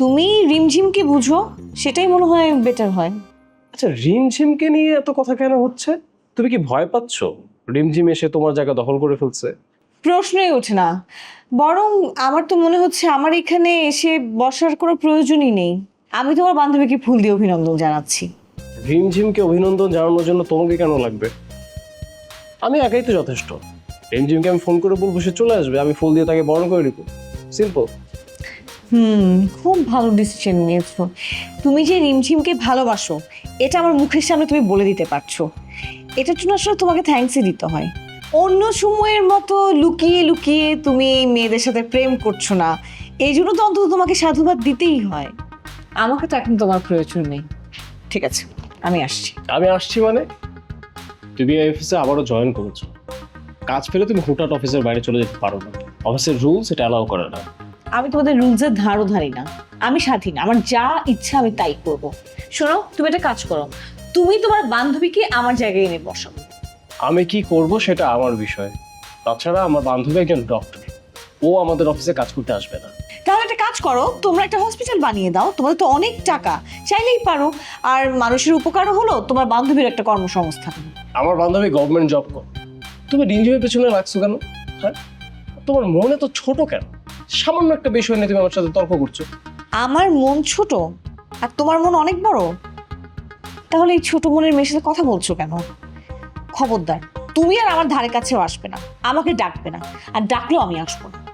তুমি রিমঝিমকে বুঝো, সেটাই মনে হয় বেটার হয়। আচ্ছা, রিমঝিমকে নিয়ে এত কথা কেন হচ্ছে? তুমি কি ভয় পাচ্ছ রিমঝিম এসে তোমার জায়গা দখল করে ফেলছে? প্রশ্নই ওঠে না। বরং আমার তো মনে হচ্ছে আমার এখানে এসে বসার কোনো প্রয়োজনই নেই। আমি তোমার বান্ধবীকে ফুল দিয়ে অভিনন্দন জানাচ্ছি। রিমঝিমকে অভিনন্দন জানানোর জন্য তোমাকে কেন লাগবে? আমি একাই তো যথেষ্ট। রিমঝিমকে আমি ফোন করে বলবো, সে চলে আসবে, আমি ফুল দিয়ে তাকে বরণ করে নিব। সিম্পল। খুব ভালো ডিসিশন নিয়েছো। তুমি যে রিমঝিমকে ভালোবাসো এটা আমার মুখের সামনে তুমি বলে দিতে পারছো। এটার জন্য আসলে তোমাকে থ্যাঙ্কসই দিতে হয়। অন্য সময়ের মতো লুকিয়ে লুকিয়ে তুমি এই মেয়েদের সাথে প্রেম করছো না, এই জন্য তো অন্তত তোমাকে সাধুবাদ দিতেই হয়। আমাকে তো এখন তোমার প্রয়োজন নেই। ঠিক আছে, আমি আসছি। আমি আসছি মানে? তুমি এই অফিসে আবারও জয়েন করেছো। কাজ ফেলে তুমি হুটহাট অফিসের বাইরে চলে যেতে পারো না। অফিসের রুলস এটা অ্যালাউ করে না। আমি তোমাদের রুলসের ধারও ধারি না। আমি স্বাধীন, আমার যা ইচ্ছা আমি তাই করব। শোনো, তুমি একটা কাজ করো, তুমি তোমার বান্ধবীকে আমার জায়গায় এনে বসাও। আমি কি করব সেটা আমার বিষয়। তাছাড়া আমার বান্ধবী একজন ডক্টর, ও আমাদের অফিসে কাজ করতে আসবে না। তাহলে একটা কাজ করো, তোমরা একটা হসপিটাল বানিয়ে দাও, তোমাদের তো অনেক টাকা, চাইলেই পারো। আর মানুষের উপকারও হলো, তোমার বান্ধবীর একটা কর্মসংস্থান। আমার বান্ধবী গভর্নমেন্ট জব করে। তুমি রিমঝিমের পেছনে লাগছো কেন? হ্যাঁ, তোমার মনে তো ছোট কেন? সামান্য একটা বিষয় নিয়ে তুমি আমার সাথে তর্ক করছো। আমার মন ছোট আর তোমার মন অনেক বড়? তাহলে এই ছোট মনের মেয়ের সাথে কথা বলছো কেন? খবরদার, তুমি আর আমার ধারে কাছেও আসবে না, আমাকে ডাকবে না, আর ডাকলেও আমি আসবো না।